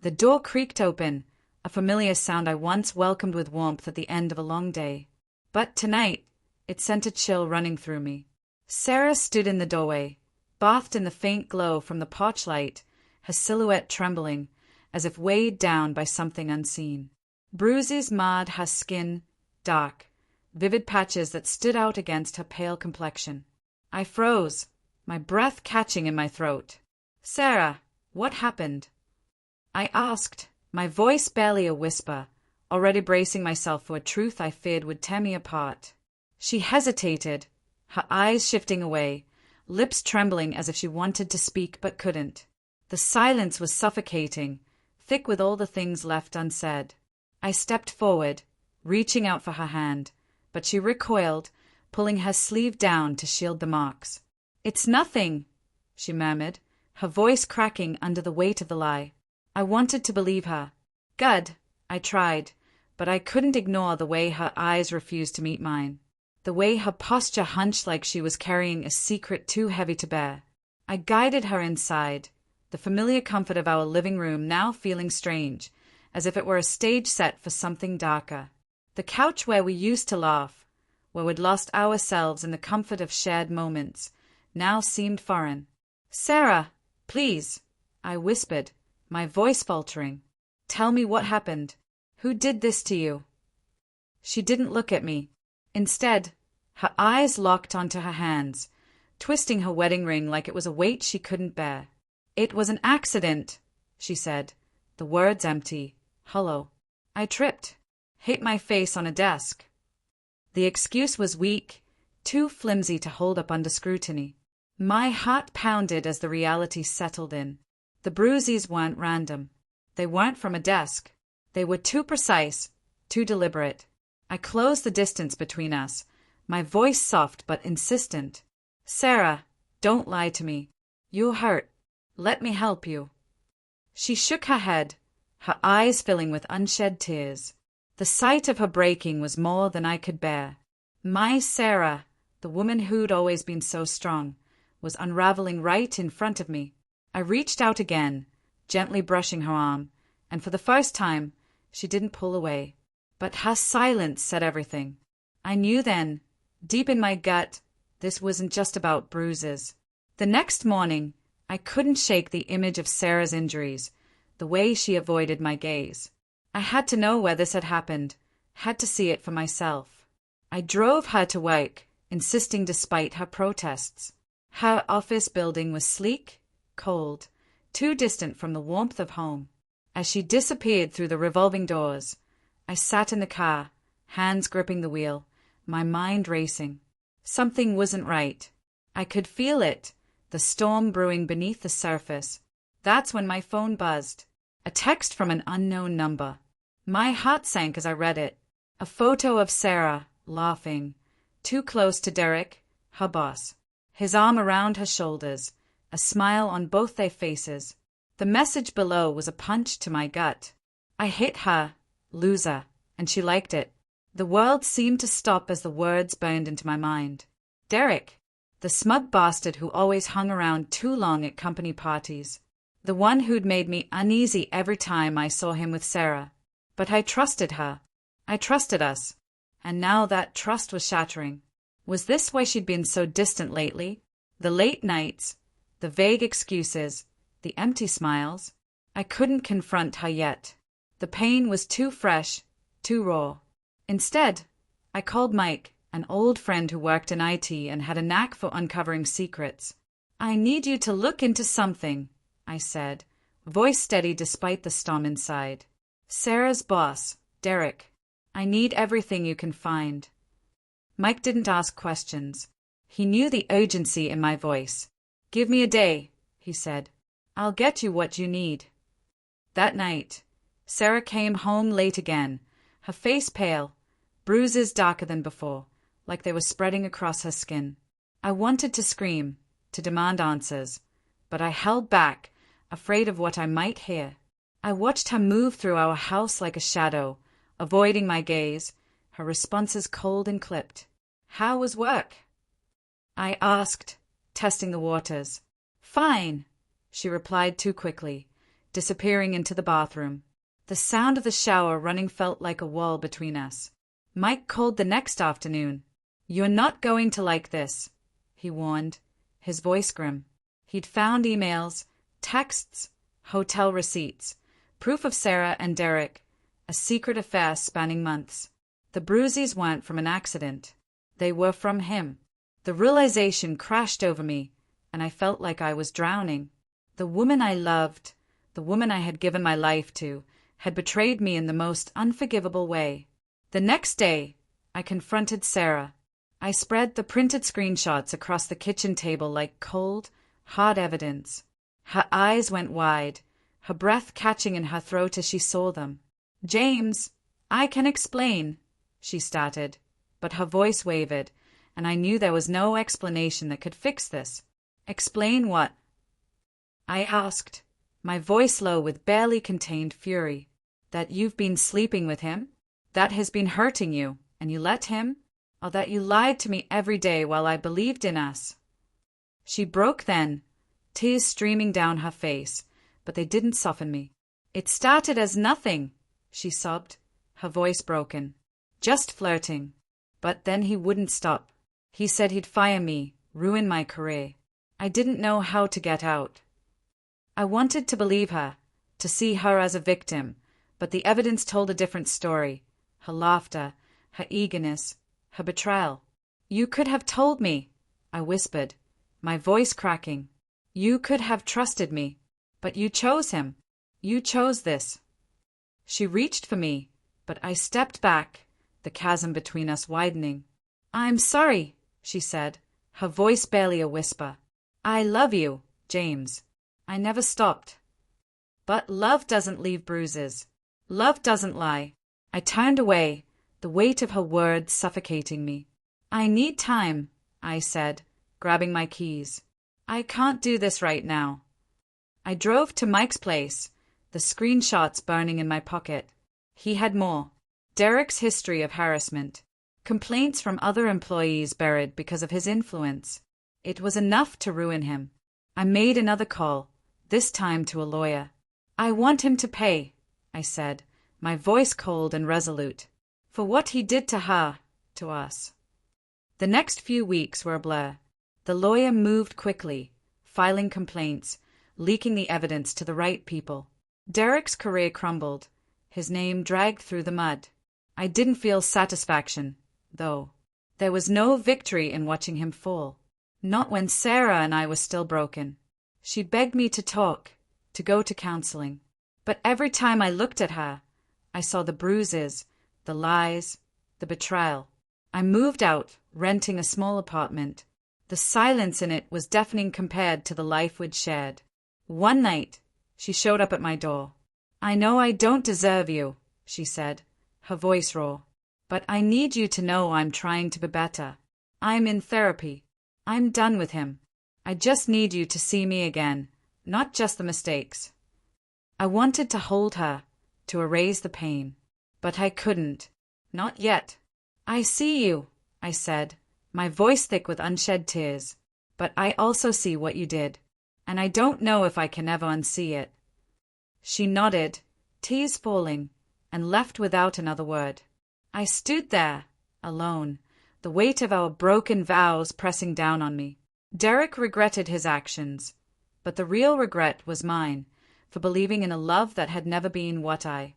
The door creaked open, a familiar sound I once welcomed with warmth at the end of a long day. But tonight, it sent a chill running through me. Sarah stood in the doorway, bathed in the faint glow from the porch light, her silhouette trembling, as if weighed down by something unseen. Bruises marred her skin, dark, vivid patches that stood out against her pale complexion. I froze, my breath catching in my throat. "Sarah, what happened?" I asked, my voice barely a whisper, already bracing myself for a truth I feared would tear me apart. She hesitated, her eyes shifting away, lips trembling as if she wanted to speak but couldn't. The silence was suffocating, thick with all the things left unsaid. I stepped forward, reaching out for her hand, but she recoiled, pulling her sleeve down to shield the marks. "It's nothing," she murmured, her voice cracking under the weight of the lie. I wanted to believe her. "Good," I tried, but I couldn't ignore the way her eyes refused to meet mine, the way her posture hunched like she was carrying a secret too heavy to bear. I guided her inside, the familiar comfort of our living room now feeling strange, as if it were a stage set for something darker. The couch where we used to laugh, where we'd lost ourselves in the comfort of shared moments, now seemed foreign. "Sarah, please," I whispered, my voice faltering. "Tell me what happened. Who did this to you?" She didn't look at me. Instead, her eyes locked onto her hands, twisting her wedding ring like it was a weight she couldn't bear. "It was an accident," she said, the words empty, hollow. I tripped, hit my face on a desk. The excuse was weak, too flimsy to hold up under scrutiny. My heart pounded as the reality settled in. The bruises weren't random. They weren't from a desk. They were too precise, too deliberate. I closed the distance between us, my voice soft but insistent. "Sarah, don't lie to me. You're hurt. Let me help you." She shook her head, her eyes filling with unshed tears. The sight of her breaking was more than I could bear. My Sarah, the woman who'd always been so strong, was unraveling right in front of me. I reached out again, gently brushing her arm, and for the first time, she didn't pull away. But her silence said everything. I knew then, deep in my gut, this wasn't just about bruises. The next morning, I couldn't shake the image of Sarah's injuries, the way she avoided my gaze. I had to know where this had happened, had to see it for myself. I drove her to work, insisting despite her protests. Her office building was sleek, cold, too distant from the warmth of home. As she disappeared through the revolving doors, I sat in the car, hands gripping the wheel, my mind racing. Something wasn't right. I could feel it, the storm brewing beneath the surface. That's when my phone buzzed. A text from an unknown number. My heart sank as I read it. A photo of Sarah, laughing, too close to Derek, her boss. His arm around her shoulders, a smile on both their faces. The message below was a punch to my gut. I hit her, loser, and she liked it. The world seemed to stop as the words burned into my mind. Derek, the smug bastard who always hung around too long at company parties. The one who'd made me uneasy every time I saw him with Sarah. But I trusted her. I trusted us. And now that trust was shattering. Was this why she'd been so distant lately? The late nights, the vague excuses, the empty smiles. I couldn't confront her yet. The pain was too fresh, too raw. Instead, I called Mike, an old friend who worked in IT and had a knack for uncovering secrets. "I need you to look into something," I said, voice steady despite the storm inside. "Sarah's boss, Derek. I need everything you can find." Mike didn't ask questions. He knew the urgency in my voice. "Give me a day," he said. "I'll get you what you need." That night, Sarah came home late again, her face pale, bruises darker than before, like they were spreading across her skin. I wanted to scream, to demand answers, but I held back, afraid of what I might hear. I watched her move through our house like a shadow, avoiding my gaze, her responses cold and clipped. "How was work?" I asked, testing the waters. "Fine," she replied too quickly, disappearing into the bathroom. The sound of the shower running felt like a wall between us. Mike called the next afternoon. "You're not going to like this," he warned, his voice grim. He'd found emails, texts, hotel receipts, proof of Sarah and Derek, a secret affair spanning months. The bruises weren't from an accident. They were from him. The realization crashed over me, and I felt like I was drowning. The woman I loved, the woman I had given my life to, had betrayed me in the most unforgivable way. The next day, I confronted Sarah. I spread the printed screenshots across the kitchen table like cold, hard evidence. Her eyes went wide, her breath catching in her throat as she saw them. "James, I can explain," she started, but her voice wavered, and I knew there was no explanation that could fix this. "Explain what?" I asked, my voice low with barely contained fury. "That you've been sleeping with him? That has been hurting you, and you let him? Or that you lied to me every day while I believed in us?" She broke then, tears streaming down her face, but they didn't soften me. "It started as nothing," she sobbed, her voice broken. "Just flirting. But then he wouldn't stop. He said he'd fire me, ruin my career. I didn't know how to get out." I wanted to believe her, to see her as a victim, but the evidence told a different story. Her laughter, her eagerness, her betrayal. "You could have told me," I whispered, my voice cracking. "You could have trusted me. But you chose him. You chose this." She reached for me, but I stepped back, the chasm between us widening. "I'm sorry," she said, her voice barely a whisper. "I love you, James. I never stopped." But love doesn't leave bruises. Love doesn't lie. I turned away, the weight of her words suffocating me. "I need time," I said, grabbing my keys. "I can't do this right now." I drove to Mike's place, the screenshots burning in my pocket. He had more. Derek's history of harassment. Complaints from other employees buried because of his influence. It was enough to ruin him. I made another call, this time to a lawyer. "I want him to pay," I said, my voice cold and resolute, "for what he did to her, to us." The next few weeks were a blur. The lawyer moved quickly, filing complaints, leaking the evidence to the right people. Derek's career crumbled, his name dragged through the mud. I didn't feel satisfaction, though. There was no victory in watching him fall. Not when Sarah and I were still broken. She begged me to talk, to go to counseling. But every time I looked at her, I saw the bruises, the lies, the betrayal. I moved out, renting a small apartment. The silence in it was deafening compared to the life we'd shared. One night, she showed up at my door. "I know I don't deserve you," she said, her voice raw. "But I need you to know I'm trying to be better. I'm in therapy. I'm done with him. I just need you to see me again, not just the mistakes." I wanted to hold her, to erase the pain. But I couldn't. Not yet. "I see you," I said, my voice thick with unshed tears. "But I also see what you did. And I don't know if I can ever unsee it." She nodded, tears falling, and left without another word. I stood there, alone, the weight of our broken vows pressing down on me. Derek regretted his actions, but the real regret was mine, for believing in a love that had never been what I